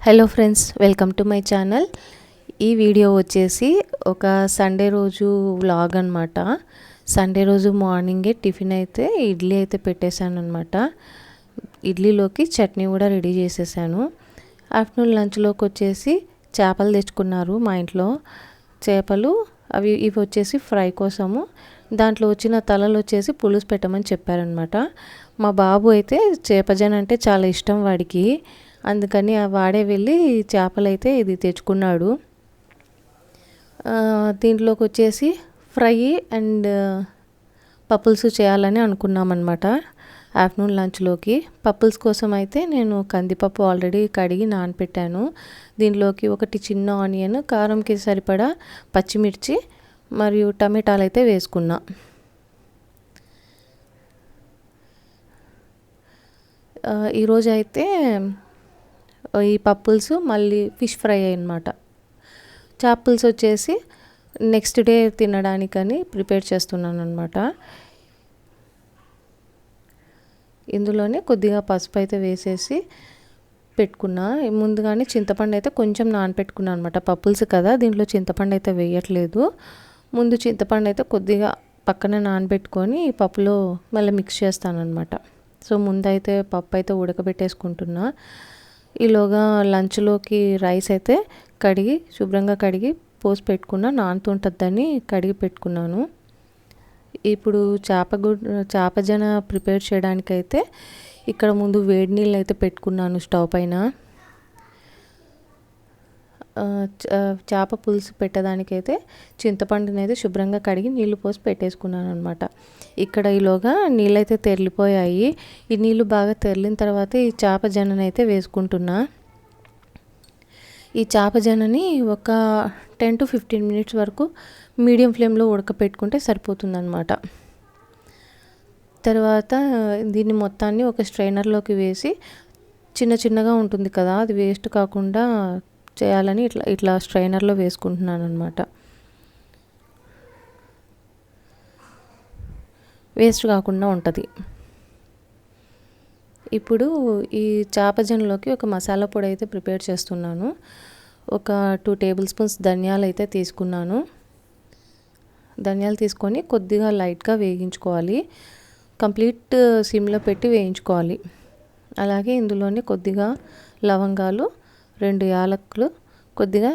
Hello friends, welcome to my channel. ఈ video వచ్చేసి ఒక సండే రోజు వ్లాగ్ అనమాట. సండే రోజు మార్నింగే టిఫిన్ అయితే ఇడ్లీ అయితే పెట్టేశాను అనమాట. ఇడ్లీలోకి చట్నీ కూడా రెడీ చేసేసాను. ఆఫ్టర్నూన్ లంచ్లోకి వచ్చేసి చేపలు తెచ్చుకున్నారు మా ఇంట్లో. చేపలు ఇవి వచ్చేసి ఫ్రై కోసము, దాంట్లో వచ్చిన తలలు వచ్చేసి పులుసు పెట్టమని చెప్పారనమాట. మా బాబు అయితే చేపజన అంటే చాలా ఇష్టం వాడికి, అందుకని వాడే వెళ్ళి చేపలైతే ఇది తెచ్చుకున్నాడు. దీంట్లోకి వచ్చేసి ఫ్రై అండ్ పప్పుల్స్ చేయాలని అనుకున్నామన్నమాట. ఆఫ్టర్నూన్ లంచ్లోకి పప్పుల్స్ కోసం అయితే నేను కందిపప్పు ఆల్రెడీ కడిగి నానపెట్టాను. దీంట్లోకి ఒకటి చిన్న ఆనియన్, కారంకి సరిపడా పచ్చిమిర్చి మరియు టమాటాలు అయితే వేసుకున్నా. ఈరోజు అయితే ఈ పప్పుల్స్ మళ్ళీ ఫిష్ ఫ్రై అన్నమాట. చేపల్స్ వచ్చేసి నెక్స్ట్ డే తినడానికని ప్రిపేర్ చేస్తున్నాను అనమాట. ఇందులోనే కొద్దిగా పసుపు అయితే వేసేసి పెట్టుకున్నా. ముందుగానే చింతపండు అయితే కొంచెం నానపెట్టుకున్నాను అనమాట. పప్పుల్స్ కదా, దీంట్లో చింతపండు అయితే వేయట్లేదు. ముందు చింతపండు అయితే కొద్దిగా పక్కన నానబెట్టుకొని పప్పులో మళ్ళీ మిక్స్ చేస్తాను అనమాట. సో ముందైతే పప్పు అయితే ఉడకబెట్టేసుకుంటున్నా. ఈలోగా లంచ్లోకి రైస్ అయితే శుభ్రంగా కడిగి పోసి పెట్టుకున్నా. నానుతుంటుందని కడిగి పెట్టుకున్నాను. ఇప్పుడు చేపజన ప్రిపేర్ చేయడానికైతే ఇక్కడ ముందు వేడి నీళ్ళు అయితే పెట్టుకున్నాను స్టవ్ పైన. చేప పులుసు పెట్టడానికైతే చింతపండుని అయితే శుభ్రంగా కడిగి నీళ్లు పోసి పెట్టేసుకున్నాను అనమాట. ఇక్కడ ఈలోగా నీళ్ళు అయితే తెరిలిపోయాయి. ఈ నీళ్ళు బాగా తెరిలిన తర్వాత ఈ చేపజనని అయితే వేసుకుంటున్నా. ఈ చేపజనని ఒక 10 to 15 minutes వరకు మీడియం ఫ్లేమ్లో ఉడకపెట్టుకుంటే సరిపోతుందన్నమాట. తర్వాత దీన్ని మొత్తాన్ని ఒక స్ట్రైనర్లోకి వేసి చిన్నగా ఉంటుంది కదా, అది వేస్ట్ కాకుండా చేయాలని ఇట్లా స్ట్రైనర్లో వేసుకుంటున్నాను అనమాట. వేస్ట్ కాకుండా ఉంటుంది. ఇప్పుడు ఈ చేపజనలోకి ఒక మసాలా పొడి అయితే ప్రిపేర్ చేస్తున్నాను. ఒక 2 tablespoons ధనియాలు అయితే తీసుకున్నాను. ధనియాలు తీసుకొని కొద్దిగా లైట్గా వేగించుకోవాలి. కంప్లీట్ సిమ్లో పెట్టి వేయించుకోవాలి. అలాగే ఇందులోనే కొద్దిగా లవంగాలు, 2 యాలకులు, కొద్దిగా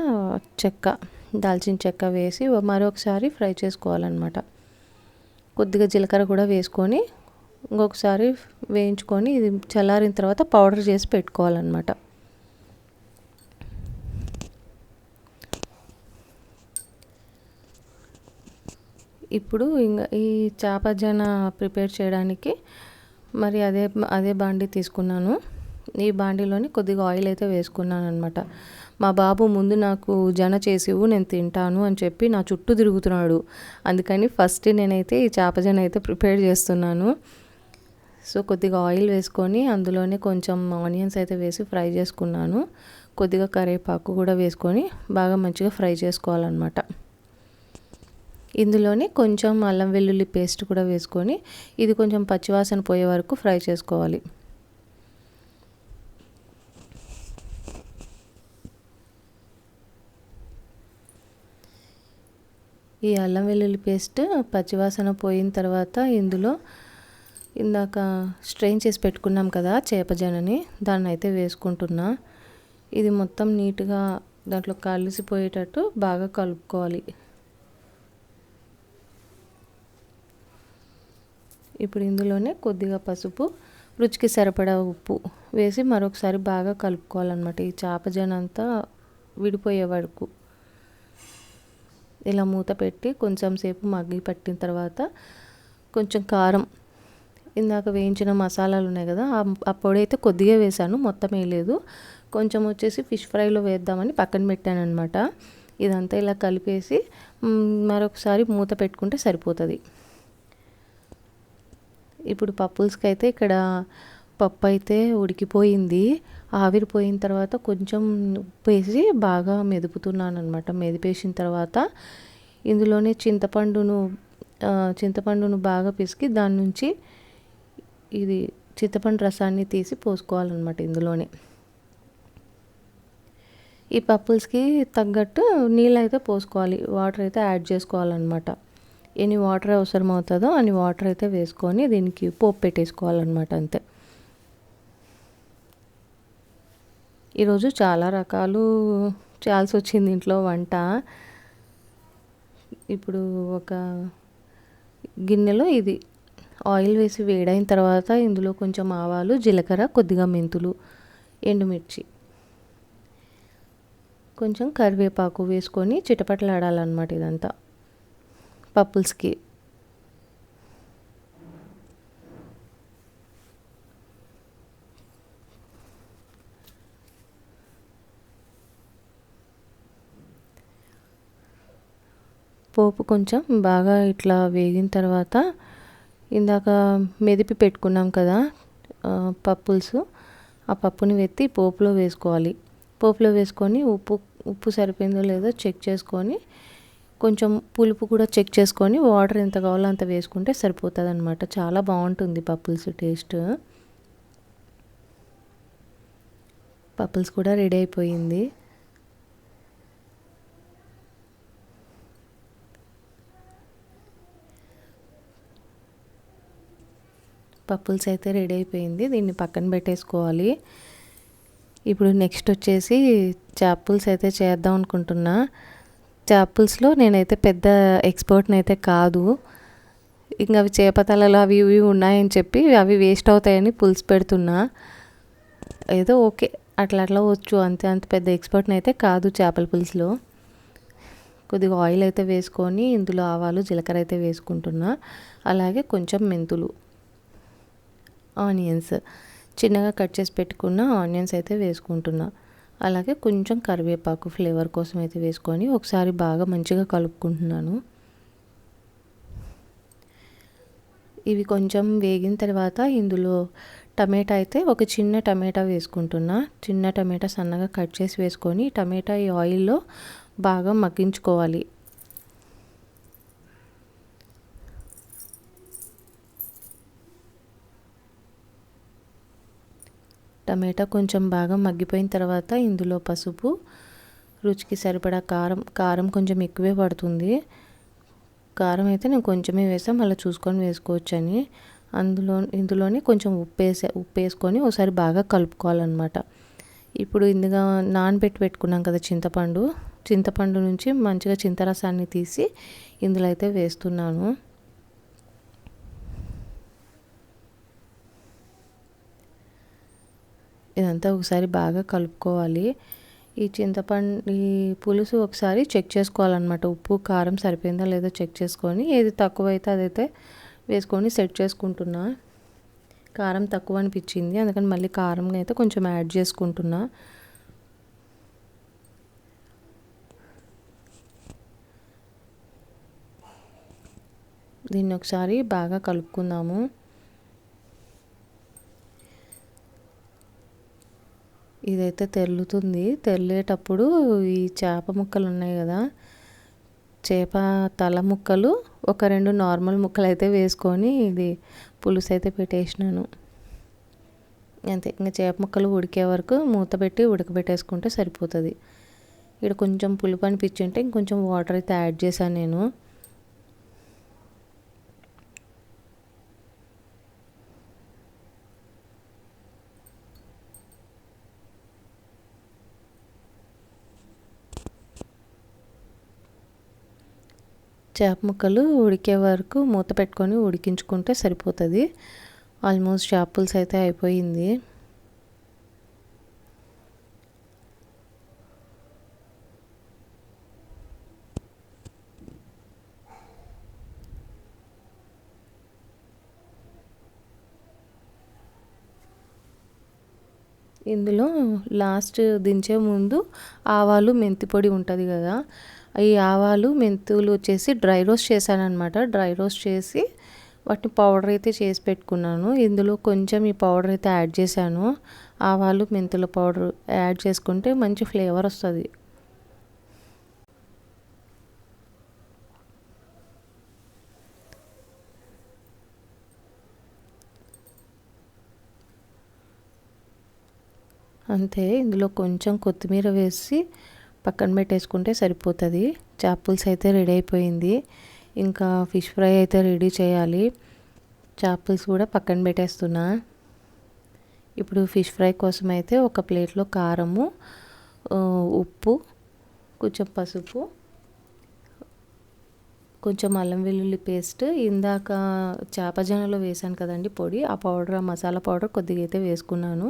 దాల్చిన చెక్క వేసి మరొకసారి ఫ్రై చేసుకోవాలన్నమాట. కొద్దిగా జీలకర్ర కూడా వేసుకొని ఇంకొకసారి వేయించుకొని ఇది చల్లారిన తర్వాత పౌడర్ చేసి పెట్టుకోవాలన్నమాట. ఇప్పుడు ఇంకా ఈ చేపజన ప్రిపేర్ చేయడానికి మరి అదే బాండీ తీసుకున్నాను. ఈ బాండీలోని కొద్దిగా ఆయిల్ అయితే వేసుకున్నాను అనమాట. మా బాబు ముందు నాకు జన చేసివు, నేను తింటాను అని చెప్పి నా చుట్టూ తిరుగుతున్నాడు. అందుకని ఫస్ట్ నేనైతే ఈ చేపజన అయితే ప్రిపేర్ చేస్తున్నాను. సో కొద్దిగా ఆయిల్ వేసుకొని అందులోనే కొంచెం ఆనియన్స్ అయితే వేసి ఫ్రై చేసుకున్నాను. కొద్దిగా కరివేపాకు కూడా వేసుకొని బాగా మంచిగా ఫ్రై చేసుకోవాలన్నమాట. ఇందులోనే కొంచెం అల్లం వెల్లుల్లి పేస్ట్ కూడా వేసుకొని ఇది కొంచెం పచ్చివాసన పోయే వరకు ఫ్రై చేసుకోవాలి. ఈ అల్లం వెల్లుల్లి పేస్ట్ పచ్చివాసన పోయిన తర్వాత ఇందులో ఇందాక స్ట్రెయిన్ చేసి పెట్టుకున్నాం కదా చేపజనని, దాన్ని అయితే వేసుకుంటున్నా. ఇది మొత్తం నీట్గా దాంట్లో కలిసిపోయేటట్టు బాగా కలుపుకోవాలి. ఇప్పుడు ఇందులోనే కొద్దిగా పసుపు, రుచికి సరిపడా ఉప్పు వేసి మరొకసారి బాగా కలుపుకోవాలన్నమాట. ఈ చేపజన అంతా విడిపోయే వరకు ఇలా మూత పెట్టి కొంచెం సేపు మగ్గి పట్టిన తర్వాత కొంచెం కారం, ఇందాక వేయించిన మసాలాలు ఉన్నాయి కదా, ఆ పొడి అయితే కొద్దిగా వేసాను, మొత్తం వేయలేదు. కొంచెం వచ్చేసి ఫిష్ ఫ్రైలో వేద్దామని పక్కన పెట్టాను అనమాట. ఇదంతా ఇలా కలిపేసి మరొకసారి మూత పెట్టుకుంటే సరిపోతుంది. ఇప్పుడు పప్పుల్స్కి అయితే ఇక్కడ పప్పు అయితే ఉడికిపోయింది. ఆవిరిపోయిన తర్వాత కొంచెం ఉప్పు వేసి బాగా మెదుపుతున్నాను అనమాట. మెదిపేసిన తర్వాత ఇందులోనే చింతపండును బాగా పిసికి దాని నుంచి ఇది చింతపండు రసాన్ని తీసి పోసుకోవాలన్నమాట ఇందులోనే. ఈ పప్పుల్స్కి తగ్గట్టు నీళ్ళు అయితే పోసుకోవాలి, వాటర్ అయితే యాడ్ చేసుకోవాలన్నమాట. ఎన్ని వాటర్ అవసరం అవుతుందో అన్ని వాటర్ అయితే వేసుకొని దీనికి పోపు పెట్టేసుకోవాలన్నమాట, అంతే. ఈరోజు చాలా రకాలు చేయాల్సి వచ్చింది ఇంట్లో వంట. ఇప్పుడు ఒక గిన్నెలో ఇది ఆయిల్ వేసి వేడైన తర్వాత ఇందులో కొంచెం ఆవాలు, జీలకర్ర, కొద్దిగా మెంతులు, ఎండుమిర్చి, కొంచెం కరివేపాకు వేసుకొని చిటపటలాడాలన్నమాట ఇదంతా పప్పుల్స్కి. పోపు కొంచెం బాగా ఇట్లా వేగిన తర్వాత ఇందాక మెదిపి పెట్టుకున్నాం కదా పప్పుల్స్, ఆ పప్పుని వెత్తి పోపులో వేసుకోవాలి. పోపులో వేసుకొని ఉప్పు సరిపోయిందో లేదో చెక్ చేసుకొని, కొంచెం పులుపు కూడా చెక్ చేసుకొని వాటర్ ఎంత కావాలో అంత వేసుకుంటే సరిపోతుంది అనమాట. చాలా బాగుంటుంది పప్పుల్స్ టేస్ట్. పప్పుల్స్ కూడా రెడీ అయిపోయింది. పప్పుల్స్ అయితే రెడీ అయిపోయింది. దీన్ని పక్కన పెట్టేసుకోవాలి. ఇప్పుడు నెక్స్ట్ వచ్చేసి చేపల్స్ అయితే చేద్దాం అనుకుంటున్నా. చేపల్స్లో నేనైతే పెద్ద ఎక్స్పర్ట్ని అయితే కాదు. ఇంకా అవి చేపతలలు అవి ఇవి ఉన్నాయని చెప్పి అవి వేస్ట్ అవుతాయని పులుసు పెడుతున్నా. ఏదో ఓకే, అట్లా అట్లా వచ్చు అంతే. అంత పెద్ద ఎక్స్పర్ట్ని అయితే కాదు చేపల పులుసులో. కొద్దిగా ఆయిల్ అయితే వేసుకొని ఇందులో ఆవాలు, జీలకర్ర అయితే వేసుకుంటున్నా. అలాగే కొంచెం మెంతులు, ఆనియన్స్, చిన్నగా కట్ చేసి పెట్టుకున్న ఆనియన్స్ అయితే వేసుకుంటున్నా. అలాగే కొంచెం కరివేపాకు ఫ్లేవర్ కోసం అయితే వేసుకొని ఒకసారి బాగా మంచిగా కలుపుకుంటున్నాను. ఇవి కొంచెం వేగిన తర్వాత ఇందులో టమాటా అయితే ఒక చిన్న టమాటా వేసుకుంటున్నా. చిన్న టమాటా సన్నగా కట్ చేసి వేసుకొని టమాటా ఈ ఆయిల్లో బాగా మగ్గించుకోవాలి. టమాటా కొంచెం బాగా మగ్గిపోయిన తర్వాత ఇందులో పసుపు, రుచికి సరిపడా కారం కొంచెం ఎక్కువే పడుతుంది. కారం అయితే నేను కొంచెమే వేసాను, మళ్ళీ చూసుకొని వేసుకోవచ్చని. ఇందులోనే కొంచెం ఉప్పు వేసుకొని ఒకసారి బాగా కలుపుకోవాలన్నమాట. ఇప్పుడు ఇందుగా నానబెట్టి పెట్టుకున్నాం కదా చింతపండు నుంచి మంచిగా చింతరసాన్ని తీసి ఇందులో అయితే వేస్తున్నాను. ఇదంతా ఒకసారి బాగా కలుపుకోవాలి. ఈ పులుసు ఒకసారి చెక్ చేసుకోవాలన్నమాట. ఉప్పు కారం సరిపోయిందా లేదో చెక్ చేసుకొని ఏది తక్కువైతే అదైతే వేసుకొని సెట్ చేసుకుంటున్నా. కారం తక్కువ అనిపించింది, అందుకని మళ్ళీ కారం అయితే కొంచెం యాడ్ చేసుకుంటున్నా. దీన్ని ఒకసారి బాగా కలుపుకుందాము. ఇదైతే తెరలేటప్పుడు ఈ చేప ముక్కలు ఉన్నాయి కదా, చేప తల ముక్కలు ఒక 2 నార్మల్ ముక్కలు అయితే వేసుకొని ఇది పులుసు అయితే పెట్టేసినాను. అంతే, ఇంకా చేప ముక్కలు ఉడికే వరకు మూత పెట్టి ఉడకబెట్టేసుకుంటే సరిపోతుంది. ఇక్కడ కొంచెం పులుపు అనిపించుంటే ఇంకొంచెం వాటర్ అయితే యాడ్ చేశాను నేను. చేప ముక్కలు ఉడికే వరకు మూత పెట్టుకొని ఉడికించుకుంటే సరిపోతుంది. ఆల్మోస్ట్ చేప పులుసు అయితే అయిపోయింది. ఇందులో లాస్ట్ దించే ముందు ఆవాలు, మెంతి పొడి ఉంటుంది కదా, ఈ ఆవాలు మెంతులు వచ్చేసి డ్రై రోస్ట్ చేశానమాట. డ్రై రోస్ట్ చేసి వాటిని పౌడర్ అయితే చేసి పెట్టుకున్నాను. ఇందులో కొంచెం ఈ పౌడర్ అయితే యాడ్ చేశాను. ఆవాలు మెంతుల పౌడర్ యాడ్ చేసుకుంటే మంచి ఫ్లేవర్ వస్తుంది. అంతే. ఇందులో కొంచెం కొత్తిమీర వేసి పక్కన పెట్టేసుకుంటే సరిపోతుంది. చేప పులుసు అయితే రెడీ అయిపోయింది. ఇంకా ఫిష్ ఫ్రై అయితే రెడీ చేయాలి. చేప పులుసు కూడా పక్కన పెట్టేస్తున్నా. ఇప్పుడు ఫిష్ ఫ్రై కోసం అయితే ఒక ప్లేట్లో కారము, ఉప్పు, కొంచెం పసుపు, కొంచెం అల్లం వెల్లుల్లి పేస్ట్, ఇందాక చేపజనలో వేసాను కదండి పొడి, ఆ పౌడర్, ఆ మసాలా పౌడర్ కొద్దిగా అయితే వేసుకున్నాను.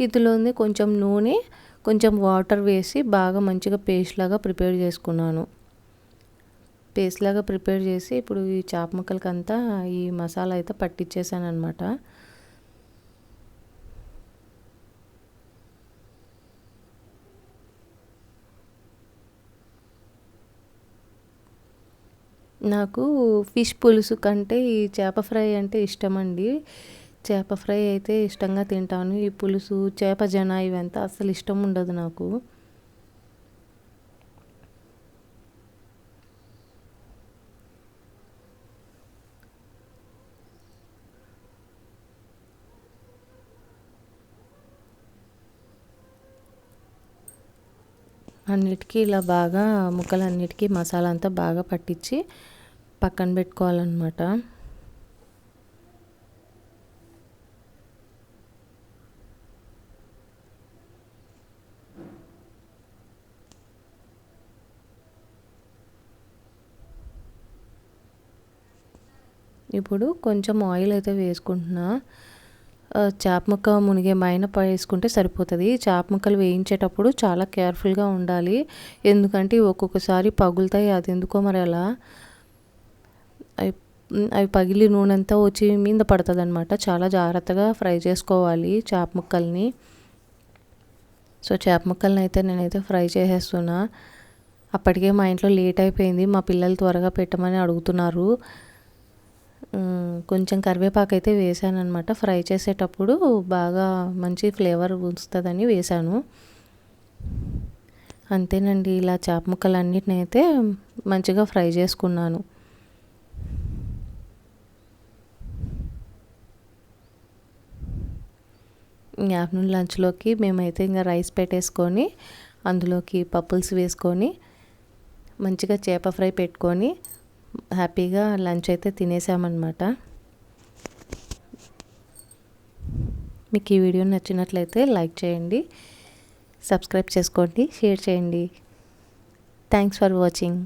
ఇందులోనే కొంచెం నూనె, కొంచెం వాటర్ వేసి బాగా మంచిగా పేస్ట్ లాగా ప్రిపేర్ చేసుకున్నాను. పేస్ట్ లాగా ప్రిపేర్ చేసి ఇప్పుడు ఈ చేప ముక్కలకంతా ఈ మసాలా అయితే పట్టించేసాను అనమాట. నాకు ఫిష్ పులుసు కంటే ఈ చేప ఫ్రై అంటే ఇష్టమండి. చేప ఫ్రై అయితే ఇష్టంగా తింటాను. ఈ పులుసు, చేప జన ఇవంతా అసలు ఇష్టం ఉండదు నాకు. అన్నిటికీ ఇలా బాగా ముక్కలన్నిటికీ మసాలా అంతా బాగా పట్టించి పక్కన పెట్టుకోవాలన్నమాట. ఇప్పుడు కొంచెం ఆయిల్ అయితే వేసుకుంటున్నా. చేప ముక్క మునిగే మైన వేసుకుంటే సరిపోతుంది. చేప ముక్కలు వేయించేటప్పుడు చాలా కేర్ఫుల్గా ఉండాలి. ఎందుకంటే ఒక్కొక్కసారి పగులుతాయి. అది ఎందుకో మరి అలా అవి పగిలి నూనె అంతా వచ్చి మీద పడుతుంది అనమాట. చాలా జాగ్రత్తగా ఫ్రై చేసుకోవాలి చేప ముక్కల్ని. సో చేప ముక్కల్ని అయితే నేనైతే ఫ్రై చేసేస్తున్నా. అప్పటికే మా ఇంట్లో లేట్ అయిపోయింది. మా పిల్లలు త్వరగా పెట్టమని అడుగుతున్నారు. కొంచెం కరివేపాకు అయితే వేసాను అనమాట. ఫ్రై చేసేటప్పుడు బాగా మంచి ఫ్లేవర్ వస్తుందని వేసాను. అంతేనండి, ఇలా చేప ముక్కలన్నిటిని అయితే మంచిగా ఫ్రై చేసుకున్నాను. ఆఫ్టర్నూన్ లంచ్లోకి మేమైతే ఇంకా రైస్ పెట్టేసుకొని అందులోకి పప్పుల్స్ వేసుకొని మంచిగా చేప ఫ్రై పెట్టుకొని హ్యాపీగా లంచ్ అయితే తినేసామన్నమాట. మీకు ఈ వీడియో నచ్చినట్లయితే లైక్ చేయండి, సబ్స్క్రైబ్ చేసుకోండి, షేర్ చేయండి. Thanks for watching.